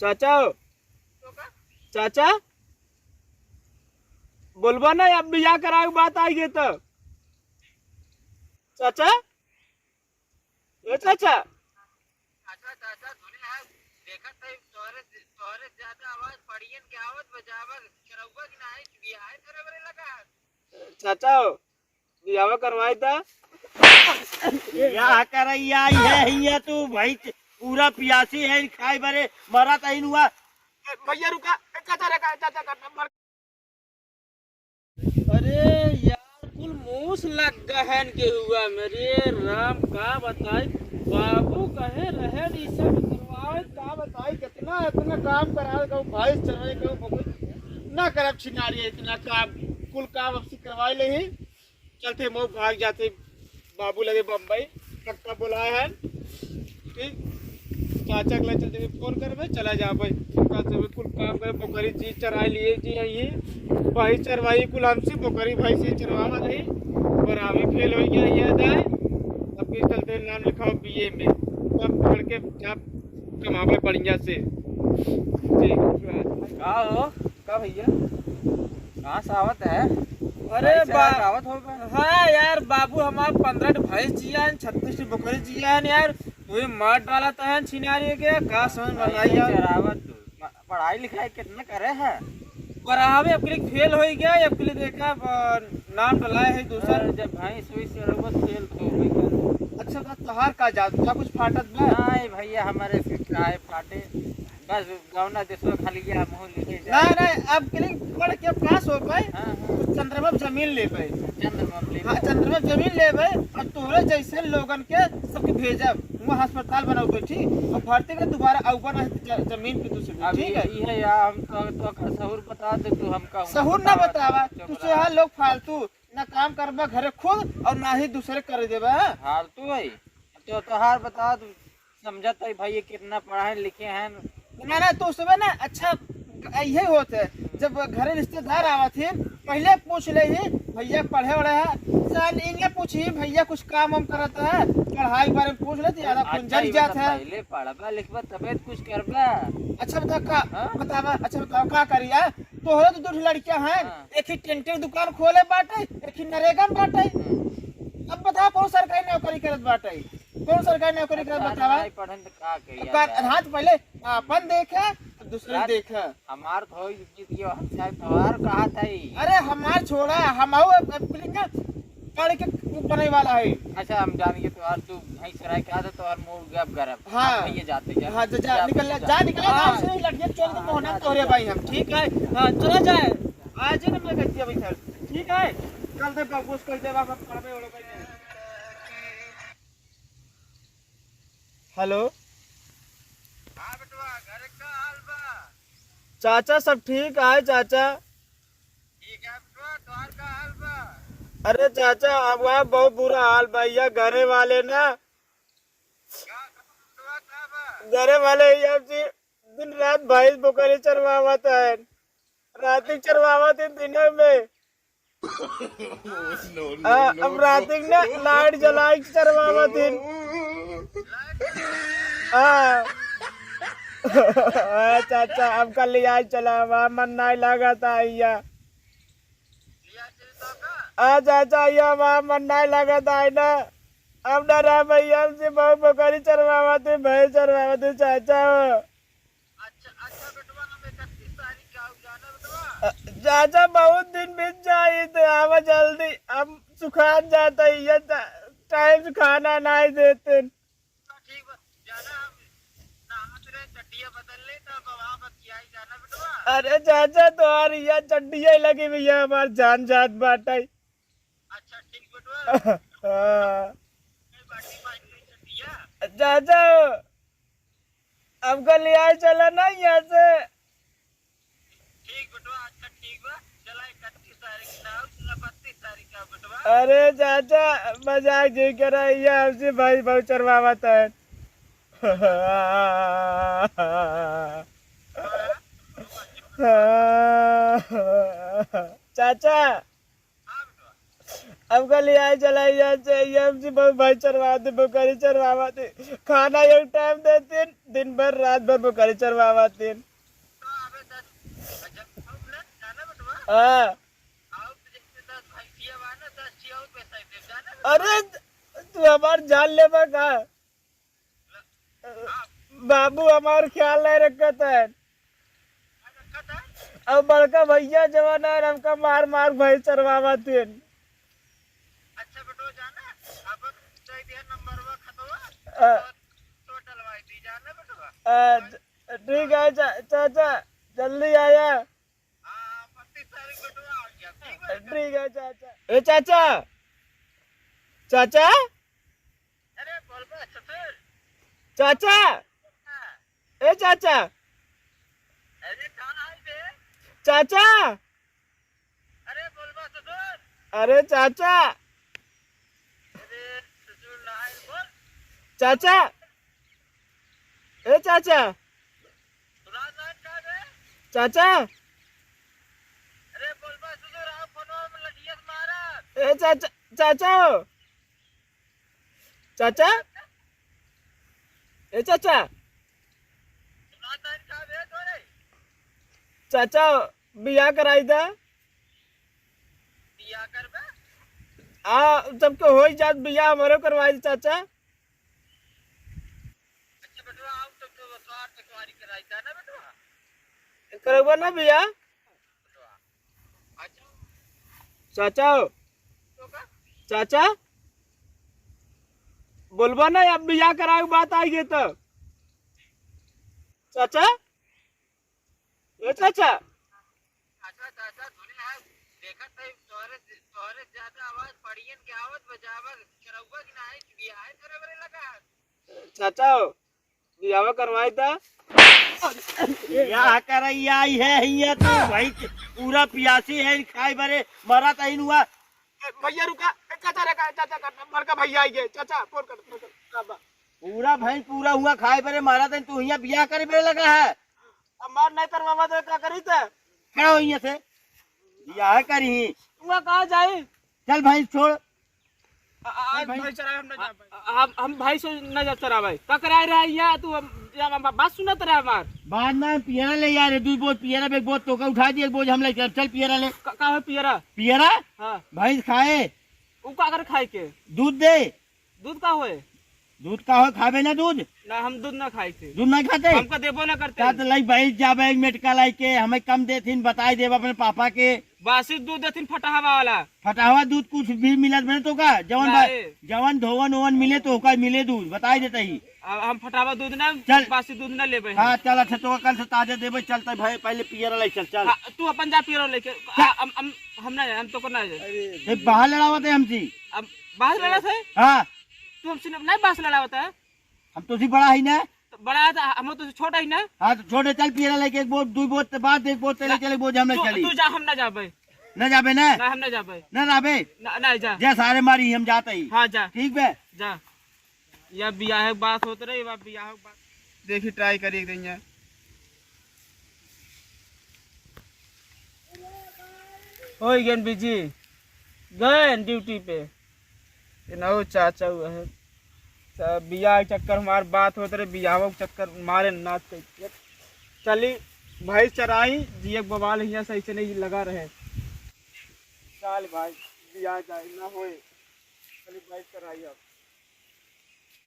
चाचा चाचा बोलबा ना अब बियाह कराए बात आई गई तो चाचा ए चाचा चाचा बियाह करवाए था क्या करैया है हिया तू भाई पूरा पियासी है खाई बरे मरा तहीन हुआ। भैया रुका चाचा रखा चाचा का नंबर। अरे यार कुल मूस लग गहन के हुआ मेरे राम का बताई बाबू कहे रहे इ सब करवाए का बताई कितना इतना काम करा कहूं भाई चले कहूं ना करब छिनारी इतना काम कुल काम अब से करवाए ले ही चलते मोह भाग जाते बाबू लगे बम्बई कक्का बुलाए हैं ठीक चाचा के लिए चलते फोन करबे चला जा भाई कुल काम करे पोखरी चीज चरा लिए जी ये भाई चरवाई कुल हमसे पोखरी भाई से चरवावा रही और हमें फेल हो गया याद आए अब भी चलते नाम लिखाओ बीए में अब पढ़ के आप कमावे बढ़िया से ठीक का हो का भैया कहाँ से आवत है? अरे आवत होगा। हाँ यार बाबू हमारे 15 भैंस जिया 36 बकरी जिया यार तू मार डाला था छिनारी के का समझ बनाई यार। पढ़ाई लिखाई कितना करे है? पढ़ावे अब के लिए फेल हो गया अब के लिए देखा नाम डलाए है दूसरा जब भैंस हुई से फेल तो हो गई। अच्छा बात तोहार का जात क्या कुछ फाटत बा? नहीं भैया हमारे है फाटे बस गौना देशो खाली ये हम लिखे ना नहीं अब के लिए पढ़ के पास हो पाए चंद्रमा जमीन ले पाए चंद्रमा जमीन ले पाए और तोरे जैसे लोगन के सबके भेजब वहाँ अस्पताल बनाओ बैठी और भर्ती के दोबारा आऊबा जमीन पे दूसरे ठीक है ये यार हम तो सहूर बता दे तू हमका सहूर ना बतावा तुझे यहाँ लोग फालतू ना काम करबा घरे खुद और ना ही दूसरे कर देबा फालतू है तो तोहार बता तू समझत है भाई ये कितना पढ़ाए लिखे हैं ना तो उसमें ना अच्छा यही होता है जब घरे रिश्तेदार आवत है पहले पूछ ले ही भैया पढ़े वढ़े है साल इनके पूछी भैया कुछ काम वाम करता है पढ़ाई के बारे में पूछ लेते ज्यादा कुंजल जात है पहले पढ़बा लिखबा तबे कुछ करबा। अच्छा बता का बतावा अच्छा बताओ का करिया तोहरे तो दो लड़कियां हैं एक ही टेंटे दुकान खोले बाटे एक ही नरेगा में बाटे अब बता कौन सरकारी नौकरी करत बाटे कौन सरकारी नौकरी करत बतावा पढ़न तो का करिया हाथ पहले अपन देखे दूसरे देखा हमार तो ये हमसे तोहार कहा था। अरे हमार छोड़ा हमाऊ ना पढ़ के बने वाला है। अच्छा हम जानेंगे तोहार तू भाई सराय का था तोहार मोड़ गप गरब हाँ ये जाते जा हाँ जा निकल गांव से लड़के चोर के मोहना तोरे भाई हम ठीक है हाँ चला जाए आज ना मैं कहती भाई सर ठीक है कल दे बाबूस कर दे बाबा पढ़बे वाला भाई हेलो हां बेटवा घर का हाल बा? चाचा सब ठीक है चाचा ठीक है बेटवा तोहार का हाल बा? अरे चाचा अब वहाँ बहुत बुरा हाल भैया घरे वाले ना घरे वाले दिन रात भैंस बकरी चरवावत है रात चरवावत है दिनों में अब रात ना लाइट जला के चरवावत है चाचा अब कल लिया चला वहाँ मन नहीं लगा था भैया चाचा ये वहाँ मन नहीं लगा था ना अब डरा भैया हमसे बहुत बकरी चरवावते भैंस चरवावते चाचा चाचा बहुत दिन बीत जाए तो आवा जल्दी अब सुखान जाता है टाइम से खाना नहीं देते अरे चाचा तो यार चड्डिया लगी भैया हमार जान जात बाटा अच्छा ठीक बेटवा चाचा अब कल यहाँ चला ना यहाँ से ठीक बेटवा अच्छा ठीक बा चला 31 तारीख ना 29 तारीख का बेटवा। अरे चाचा मजाक जी कर हमसे भाई बहुत चरवावता है चाचा अब कल आए चलाई जाते हमसे बहुत भाई चरवा दे बकरी चरवावा दे खाना एक टाइम देते दिन भर रात भर बकरी चरवावा दे हाँ अरे तू हमार जान ले का बाबू हमार ख्याल नहीं रखता है अब बड़का भैया जवान है हमका मार मार भाई चरवावा थे अच्छा बेटो जाना अब चाय दिया नंबर वा खतवा तो डलवाई दी जाना बेटो ठीक है चाचा जल्दी आया हां 25 तारीख बेटो आ गया ठीक है चाचा ए चाचा चाचा अरे बोल बे ससुर चाचा ए चाचा अरे कहां आई बे चाचा अरे बोल बे ससुर अरे चाचा अरे ससुर ना आई बोल चाचा ए चाचा सुना ना का बे चाचा अरे बोल बे ससुर आओ फोन में लगियस मारा ए चाचा चाचा चाचा ए चाचा सुना ना का बे तोरे चाचा बियाह कराई था बियाह कर बे सबके हो ही जात बियाह हमारे करवाई थी चाचा अच्छा बेटो आओ तो स्वार तकवारी कराई था ना बेटो करवा ना बियाह अच्छा चाचा तो का चाचा बोलबा ना अब बियाह कराए बात आई गई तो चाचा ए चाचा अच्छा चाचा सुने है देखा तई तोरे तोरे ज्यादा आवाज पड़ियन के आवत बजावत करौगा कि नहीं बियाह करे बरे लगा चाचा बियाह करवाई था या करैया आई है हिया तू भाई पूरा पियासी है खाई बरे मरा तइन हुआ भैया रुका चाचा रे चाचा का नंबर का भैया आई गए चाचा फोन कर पूरा भाई पूरा हुआ खाई बरे मारा तइन तू हिया बियाह करे बरे लगा है अब मार नहीं करवावा तो क्या करी थे क्या हो हिया से बियाह करी तुम कहाँ जाए चल भाई छोड़ भाई चरा हम भाई से न जा चरा भाई का कराए रहा यहाँ तू बात सुनत रहा हमार बाद में पियरा ले यार दूध बोझ पियरा बेग बोझ तो का उठा दिए बोझ हम ले चल पियरा ले का है पियरा पियरा हाँ भैंस खाए उ का कर खाए के दूध दे दूध का होए दूध का हो खावे ना दूध ना हम दूध ना खाए थे दूध नहीं खाते हमको देबो ना करते का तो लाई भैंस जावे मेटका लाई के हमें कम देथिन बताई देव अपने पापा के बासी दूध देथिन फटावा वाला फटा हुआ दूध कुछ भी मिलत बने तो का जवन नहीं। जवन धोवन ओवन मिले तो का मिले दूध बताई देते ही अब हम फटावा दूध ना चल। बासी दूध ना लेबे हाँ चल अच्छा तो कल से ताजे देवे चलते भाई पहले पियरा लाई चल चल तू अपन जा पियरो लेके हम ना जाए हम तो को ना जाए ये बाहर लड़ावत है हमसे अब बाहर लड़ा थे हाँ तू हमसे नहीं बास लड़ा होता है हम तो सी बड़ा ही ना तो बड़ा था हम तो छोटा ही ना हाँ तो छोटे चल पियरा लेके एक बोझ दो बोझ बाद एक बोझ तेले चले बोझ हमने चली तू जा हम ना जाबे न जाबे ना ना हम ना जाबे न जाबे ना जा जे सारे मारी हम जाते ही हाँ जा ठीक बे जा या बियाह की बात होत रही बा बियाह की बात देखी ट्राई करी एक दिन हो गए बिजी गए ड्यूटी पे ना चाचा हुआ है बियाह के चक्कर हमार बात होते रहे बियाह के चक्कर मारे नाच के चली भाई चराई जी एक बवाल यहाँ सही से नहीं लगा रहे चल भाई बियाह जाए ना होए चली भाई चराई अब